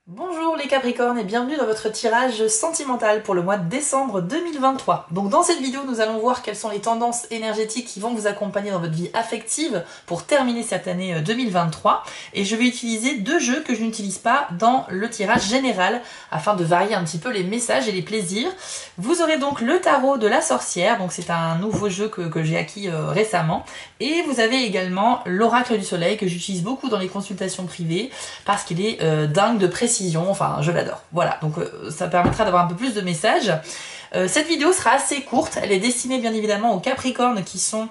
Bonjour les Capricornes et bienvenue dans votre tirage sentimental pour le mois de décembre 2023. Donc dans cette vidéo, nous allons voir quelles sont les tendances énergétiques qui vont vous accompagner dans votre vie affective pour terminer cette année 2023. Et je vais utiliser deux jeux que je n'utilise pas dans le tirage général afin de varier un petit peu les messages et les plaisirs. Vous aurez donc le tarot de la sorcière, donc c'est un nouveau jeu que j'ai acquis récemment. Et vous avez également l'oracle du soleil que j'utilise beaucoup dans les consultations privées parce qu'il est dingue de précision. Enfin, je l'adore. Voilà, donc ça permettra d'avoir un peu plus de messages. Cette vidéo sera assez courte. Elle est destinée bien évidemment aux Capricornes qui sont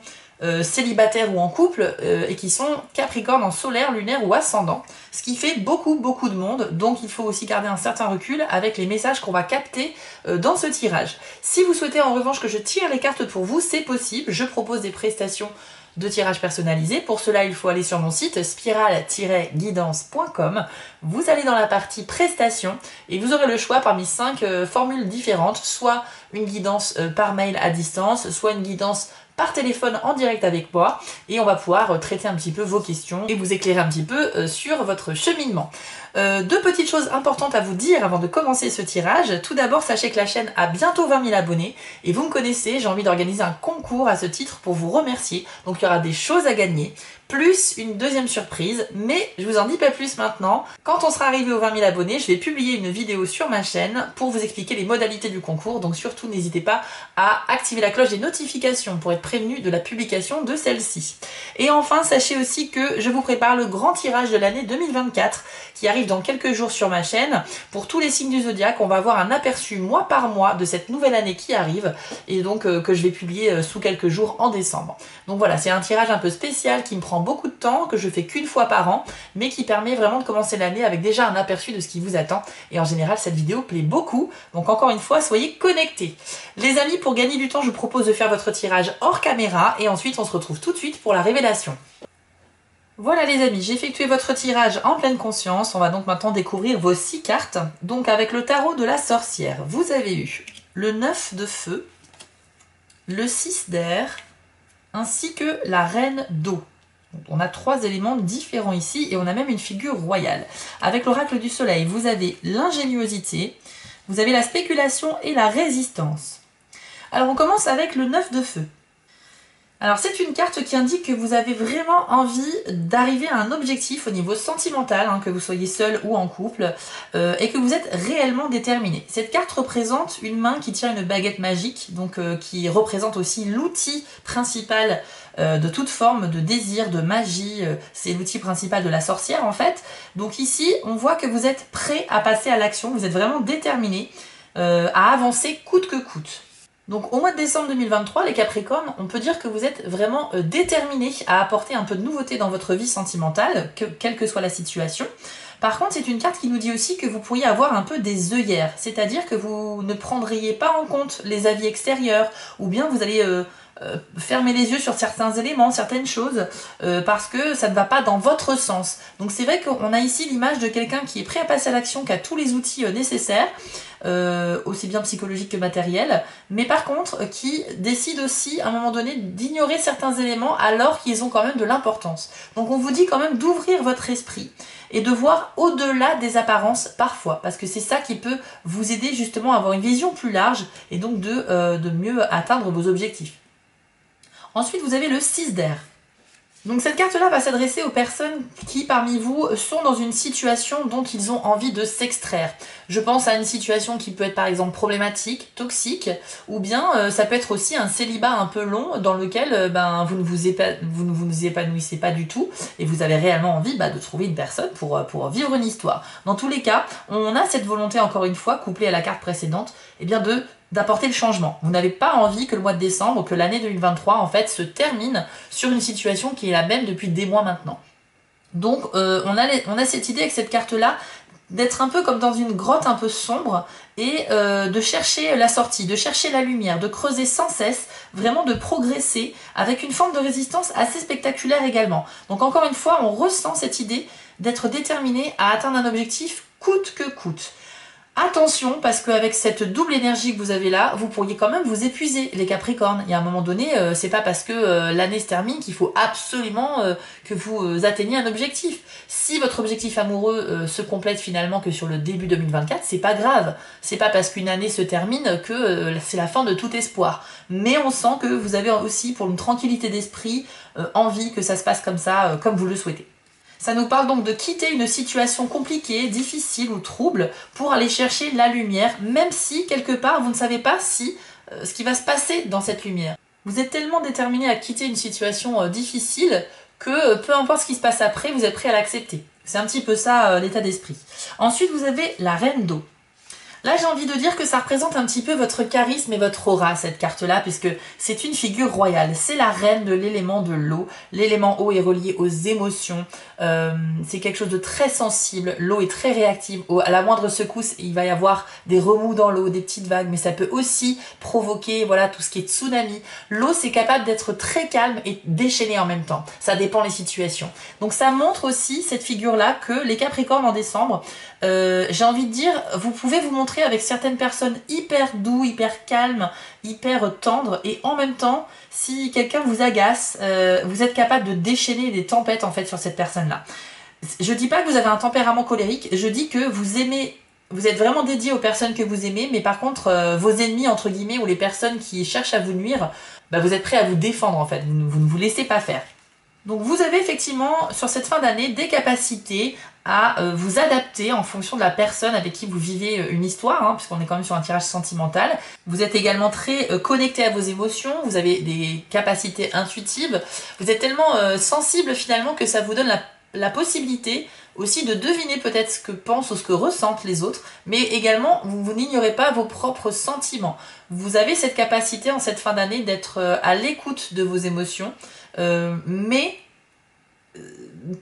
célibataires ou en couple et qui sont Capricornes en solaire, lunaire ou ascendant. Ce qui fait beaucoup de monde. Donc il faut aussi garder un certain recul avec les messages qu'on va capter dans ce tirage. Si vous souhaitez en revanche que je tire les cartes pour vous, c'est possible. Je propose des prestations de tirage personnalisé. Pour cela, il faut aller sur mon site spiral-guidance.com. Vous allez dans la partie prestations et vous aurez le choix parmi 5 formules différentes, soit une guidance par mail à distance, soit une guidance par téléphone en direct avec moi et on va pouvoir traiter un petit peu vos questions et vous éclairer un petit peu sur votre cheminement. Deux petites choses importantes à vous dire avant de commencer ce tirage. Tout d'abord, sachez que la chaîne a bientôt 20 000 abonnés et vous me connaissez, j'ai envie d'organiser un concours à ce titre pour vous remercier. Donc il y aura des choses à gagner, plus une deuxième surprise, mais je vous en dis pas plus maintenant. Quand on sera arrivé aux 20 000 abonnés, je vais publier une vidéo sur ma chaîne pour vous expliquer les modalités du concours. Donc surtout, n'hésitez pas à activer la cloche des notifications pour être prévenu de la publication de celle-ci. Et enfin, sachez aussi que je vous prépare le grand tirage de l'année 2024 qui arrive dans quelques jours sur ma chaîne. Pour tous les signes du zodiaque, on va avoir un aperçu mois par mois de cette nouvelle année qui arrive et donc que je vais publier sous quelques jours en décembre. Donc voilà, c'est un tirage un peu spécial qui me prend beaucoup de temps, que je fais qu'une fois par an, mais qui permet vraiment de commencer l'année avec déjà un aperçu de ce qui vous attend. Et en général, cette vidéo plaît beaucoup. Donc encore une fois, soyez connectés. Les amis, pour gagner du temps, je vous propose de faire votre tirage hors caméra et ensuite on se retrouve tout de suite pour la révélation. Voilà les amis, j'ai effectué votre tirage en pleine conscience. On va donc maintenant découvrir vos 6 cartes. Donc avec le tarot de la sorcière, vous avez eu le 9 de feu, le 6 d'air, ainsi que la reine d'eau. On a 3 éléments différents ici et on a même une figure royale. Avec l'oracle du soleil, vous avez l'ingéniosité, vous avez la spéculation et la résistance. Alors on commence avec le 9 de feu. Alors c'est une carte qui indique que vous avez vraiment envie d'arriver à un objectif au niveau sentimental, que vous soyez seul ou en couple, et que vous êtes réellement déterminé. Cette carte représente une main qui tient une baguette magique, donc qui représente aussi l'outil principal de toute forme de désir, de magie. C'est l'outil principal de la sorcière en fait. Donc ici, on voit que vous êtes prêt à passer à l'action, vous êtes vraiment déterminé à avancer coûte que coûte. Donc au mois de décembre 2023, les Capricornes, on peut dire que vous êtes vraiment déterminés à apporter un peu de nouveauté dans votre vie sentimentale, quelle que soit la situation. Par contre, c'est une carte qui nous dit aussi que vous pourriez avoir un peu des œillères, c'est-à-dire que vous ne prendriez pas en compte les avis extérieurs, ou bien vous allez fermer les yeux sur certains éléments, certaines choses, parce que ça ne va pas dans votre sens. Donc c'est vrai qu'on a ici l'image de quelqu'un qui est prêt à passer à l'action, qui a tous les outils nécessaires, aussi bien psychologiques que matériels, mais par contre qui décide aussi à un moment donné d'ignorer certains éléments alors qu'ils ont quand même de l'importance. Donc on vous dit quand même d'ouvrir votre esprit et de voir au-delà des apparences parfois, parce que c'est ça qui peut vous aider justement à avoir une vision plus large et donc de mieux atteindre vos objectifs. Ensuite, vous avez le 6 d'air. Donc cette carte-là va s'adresser aux personnes qui, parmi vous, sont dans une situation dont ils ont envie de s'extraire. Je pense à une situation qui peut être par exemple problématique, toxique, ou bien ça peut être aussi un célibat un peu long dans lequel vous ne vous épanouissez pas du tout et vous avez réellement envie de trouver une personne pour vivre une histoire. Dans tous les cas, on a cette volonté, encore une fois, couplée à la carte précédente, d'apporter le changement. Vous n'avez pas envie que le mois de décembre, que l'année 2023 en fait se termine sur une situation qui est la même depuis des mois maintenant. Donc on a cette idée avec cette carte-là d'être un peu comme dans une grotte un peu sombre et de chercher la sortie, de chercher la lumière, de creuser sans cesse, vraiment de progresser avec une forme de résistance assez spectaculaire également. Donc encore une fois, on ressent cette idée d'être déterminé à atteindre un objectif coûte que coûte. Attention, parce qu'avec cette double énergie que vous avez là, vous pourriez quand même vous épuiser, les Capricornes. Il y a un moment donné, c'est pas parce que l'année se termine qu'il faut absolument que vous atteigniez un objectif. Si votre objectif amoureux se complète finalement que sur le début 2024, c'est pas grave. C'est pas parce qu'une année se termine que c'est la fin de tout espoir. Mais on sent que vous avez aussi, pour une tranquillité d'esprit, envie que ça se passe comme ça, comme vous le souhaitez. Ça nous parle donc de quitter une situation compliquée, difficile ou trouble pour aller chercher la lumière, même si quelque part vous ne savez pas si ce qui va se passer dans cette lumière. Vous êtes tellement déterminé à quitter une situation difficile que peu importe ce qui se passe après, vous êtes prêt à l'accepter. C'est un petit peu ça l'état d'esprit. Ensuite, vous avez la reine d'eau. Là, j'ai envie de dire que ça représente un petit peu votre charisme et votre aura, cette carte-là, puisque c'est une figure royale. C'est la reine de l'élément de l'eau. L'élément eau est relié aux émotions. C'est quelque chose de très sensible. L'eau est très réactive. À la moindre secousse, il va y avoir des remous dans l'eau, des petites vagues, mais ça peut aussi provoquer voilà, tout ce qui est tsunami. L'eau, c'est capable d'être très calme et déchaînée en même temps. Ça dépend des situations. Donc ça montre aussi, cette figure-là, que les Capricornes en décembre, j'ai envie de dire, vous pouvez vous montrer avec certaines personnes hyper doux, hyper calmes, hyper tendres, et en même temps, si quelqu'un vous agace, vous êtes capable de déchaîner des tempêtes en fait sur cette personne-là. Je dis pas que vous avez un tempérament colérique, je dis que vous aimez, vous êtes vraiment dédié aux personnes que vous aimez, mais par contre, vos ennemis entre guillemets ou les personnes qui cherchent à vous nuire, bah, vous êtes prêt à vous défendre en fait, vous ne vous laissez pas faire. Donc vous avez effectivement sur cette fin d'année des capacités à vous adapter en fonction de la personne avec qui vous vivez une histoire, hein, puisqu'on est quand même sur un tirage sentimental. Vous êtes également très connecté à vos émotions, vous avez des capacités intuitives, vous êtes tellement sensible finalement que ça vous donne la possibilité aussi de deviner peut-être ce que pensent ou ce que ressentent les autres, mais également vous n'ignorez pas vos propres sentiments. Vous avez cette capacité en cette fin d'année d'être à l'écoute de vos émotions, mais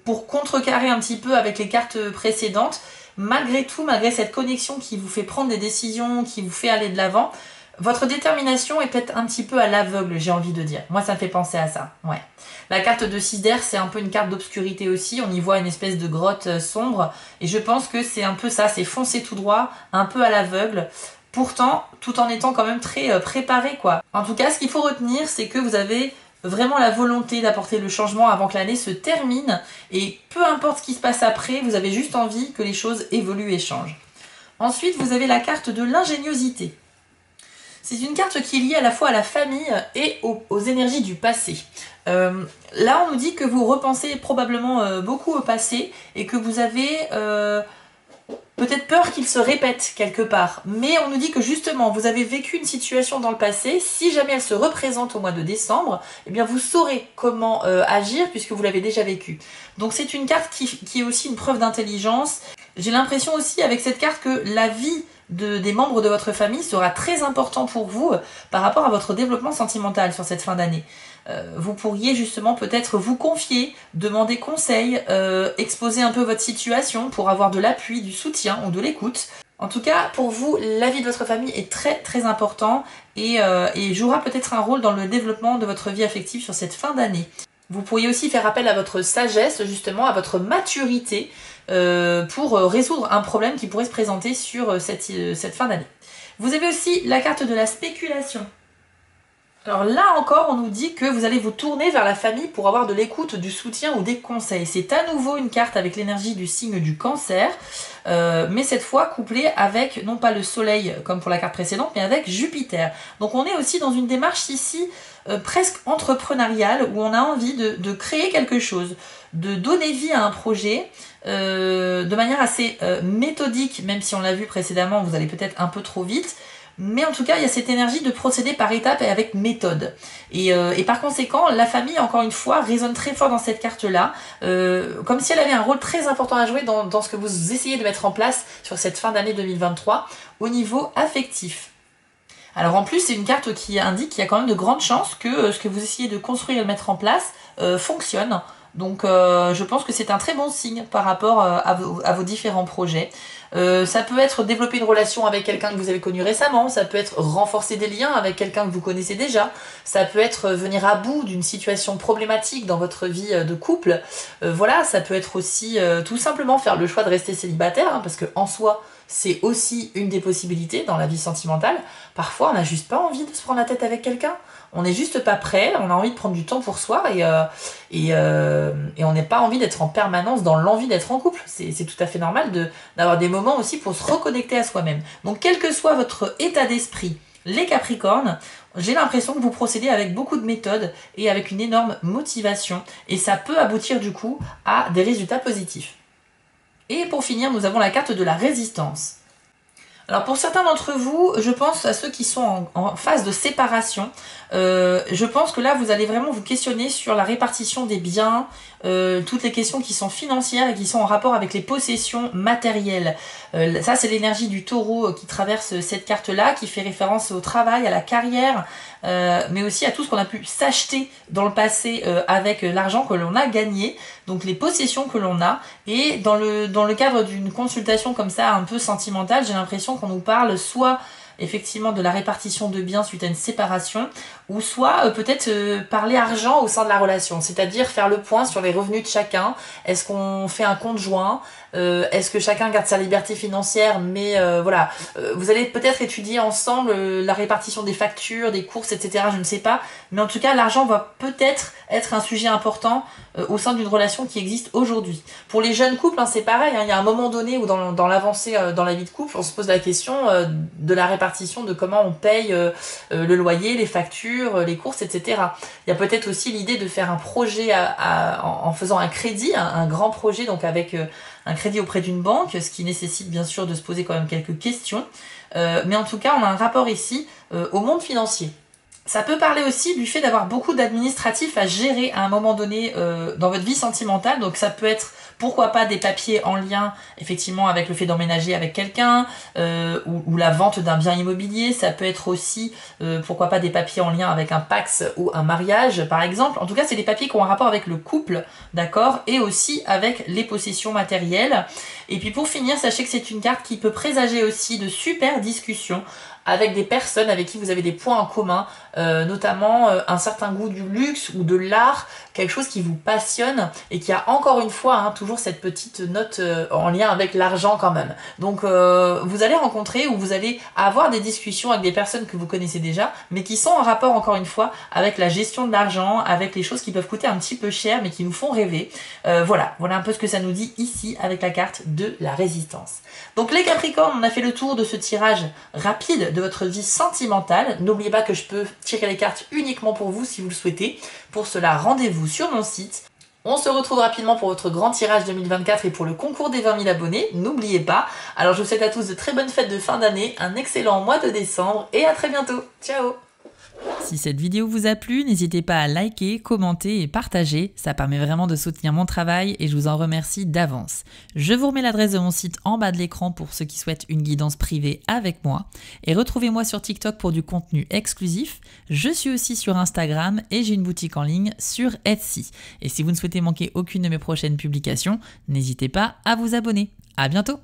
pour contrecarrer un petit peu avec les cartes précédentes, malgré tout, malgré cette connexion qui vous fait prendre des décisions, qui vous fait aller de l'avant, votre détermination est peut-être un petit peu à l'aveugle, j'ai envie de dire. Moi, ça me fait penser à ça. Ouais. La carte de 6 d'air, c'est un peu une carte d'obscurité aussi. On y voit une espèce de grotte sombre. Et je pense que c'est un peu ça, c'est foncer tout droit, un peu à l'aveugle. Pourtant, tout en étant quand même très préparé, quoi. En tout cas, ce qu'il faut retenir, c'est que vous avez vraiment la volonté d'apporter le changement avant que l'année se termine. Et peu importe ce qui se passe après, vous avez juste envie que les choses évoluent et changent. Ensuite, vous avez la carte de l'ingéniosité. C'est une carte qui est liée à la fois à la famille et aux énergies du passé. Là, on nous dit que vous repensez probablement beaucoup au passé et que vous avez peut-être peur qu'il se répète quelque part. Mais on nous dit que justement, vous avez vécu une situation dans le passé. Si jamais elle se représente au mois de décembre, eh bien vous saurez comment agir puisque vous l'avez déjà vécu. Donc c'est une carte qui est aussi une preuve d'intelligence. J'ai l'impression aussi avec cette carte que la vie des membres de votre famille sera très important pour vous par rapport à votre développement sentimental sur cette fin d'année. Vous pourriez justement peut-être vous confier, demander conseil, exposer un peu votre situation pour avoir de l'appui, du soutien ou de l'écoute. En tout cas, pour vous, la vie de votre famille est très très important et jouera peut-être un rôle dans le développement de votre vie affective sur cette fin d'année. Vous pourriez aussi faire appel à votre sagesse, justement, à votre maturité pour résoudre un problème qui pourrait se présenter sur cette fin d'année. Vous avez aussi la carte de la spéculation. Alors là encore, on nous dit que vous allez vous tourner vers la famille pour avoir de l'écoute, du soutien ou des conseils. C'est à nouveau une carte avec l'énergie du signe du Cancer, mais cette fois couplée avec, non pas le soleil comme pour la carte précédente, mais avec Jupiter. Donc on est aussi dans une démarche ici presque entrepreneuriale, où on a envie de créer quelque chose, de donner vie à un projet, de manière assez méthodique, même si on l'a vu précédemment, vous allez peut-être un peu trop vite. Mais en tout cas, il y a cette énergie de procéder par étapes et avec méthode. Et par conséquent, la famille, encore une fois, résonne très fort dans cette carte-là, comme si elle avait un rôle très important à jouer dans ce que vous essayez de mettre en place sur cette fin d'année 2023 au niveau affectif. Alors en plus, c'est une carte qui indique qu'il y a quand même de grandes chances que ce que vous essayez de construire et de mettre en place fonctionne. Donc je pense que c'est un très bon signe par rapport à vos différents projets. Ça peut être développer une relation avec quelqu'un que vous avez connu récemment, ça peut être renforcer des liens avec quelqu'un que vous connaissez déjà, ça peut être venir à bout d'une situation problématique dans votre vie de couple. Voilà, ça peut être aussi tout simplement faire le choix de rester célibataire, hein, parce que en soi, c'est aussi une des possibilités dans la vie sentimentale. Parfois, on n'a juste pas envie de se prendre la tête avec quelqu'un. On n'est juste pas prêt, on a envie de prendre du temps pour soi et on n'a pas envie d'être en permanence dans l'envie d'être en couple. C'est tout à fait normal d'avoir des moments aussi pour se reconnecter à soi-même. Donc quel que soit votre état d'esprit, les Capricornes, j'ai l'impression que vous procédez avec beaucoup de méthode et avec une énorme motivation. Et ça peut aboutir du coup à des résultats positifs. Et pour finir, nous avons la carte de la résistance. Alors pour certains d'entre vous, je pense à ceux qui sont en phase de séparation, je pense que là vous allez vraiment vous questionner sur la répartition des biens, toutes les questions qui sont financières et qui sont en rapport avec les possessions matérielles. Ça c'est l'énergie du taureau qui traverse cette carte-là, qui fait référence au travail, à la carrière, mais aussi à tout ce qu'on a pu s'acheter dans le passé avec l'argent que l'on a gagné, donc les possessions que l'on a. Et dans le cadre d'une consultation comme ça un peu sentimentale, j'ai l'impression qu'on nous parle soit effectivement de la répartition de biens suite à une séparation, ou soit peut-être parler argent au sein de la relation, c'est-à-dire faire le point sur les revenus de chacun. Est-ce qu'on fait un compte joint? Est-ce que chacun garde sa liberté financière? Mais voilà, vous allez peut-être étudier ensemble la répartition des factures, des courses, etc. Je ne sais pas, mais en tout cas l'argent va peut-être être un sujet important au sein d'une relation qui existe aujourd'hui. Pour les jeunes couples, hein, c'est pareil, hein, il y a un moment donné où dans l'avancée dans la vie de couple, on se pose la question de la répartition, de comment on paye le loyer, les factures, les courses, etc. Il y a peut-être aussi l'idée de faire un projet en faisant un crédit, un grand projet, donc avec un crédit auprès d'une banque, ce qui nécessite bien sûr de se poser quand même quelques questions. Mais en tout cas, on a un rapport ici au monde financier. Ça peut parler aussi du fait d'avoir beaucoup d'administratifs à gérer à un moment donné dans votre vie sentimentale. Donc ça peut être, pourquoi pas, des papiers en lien effectivement avec le fait d'emménager avec quelqu'un ou la vente d'un bien immobilier. Ça peut être aussi, pourquoi pas, des papiers en lien avec un Pacs ou un mariage par exemple. En tout cas, c'est des papiers qui ont un rapport avec le couple, d'accord, et aussi avec les possessions matérielles. Et puis pour finir, sachez que c'est une carte qui peut présager aussi de super discussions avec des personnes avec qui vous avez des points en commun, notamment un certain goût du luxe ou de l'art, quelque chose qui vous passionne et qui a encore une fois hein, toujours cette petite note en lien avec l'argent quand même. Donc vous allez rencontrer ou vous allez avoir des discussions avec des personnes que vous connaissez déjà, mais qui sont en rapport encore une fois avec la gestion de l'argent, avec les choses qui peuvent coûter un petit peu cher mais qui nous font rêver. Voilà un peu ce que ça nous dit ici avec la carte de la résistance. Donc les Capricornes, on a fait le tour de ce tirage rapide de votre vie sentimentale. N'oubliez pas que je peux tirer les cartes uniquement pour vous si vous le souhaitez. Pour cela, rendez-vous sur mon site. On se retrouve rapidement pour votre grand tirage 2024 et pour le concours des 20 000 abonnés. N'oubliez pas. Alors je vous souhaite à tous de très bonnes fêtes de fin d'année, un excellent mois de décembre et à très bientôt. Ciao! Si cette vidéo vous a plu, n'hésitez pas à liker, commenter et partager, ça permet vraiment de soutenir mon travail et je vous en remercie d'avance. Je vous remets l'adresse de mon site en bas de l'écran pour ceux qui souhaitent une guidance privée avec moi et retrouvez-moi sur TikTok pour du contenu exclusif. Je suis aussi sur Instagram et j'ai une boutique en ligne sur Etsy. Et si vous ne souhaitez manquer aucune de mes prochaines publications, n'hésitez pas à vous abonner. À bientôt!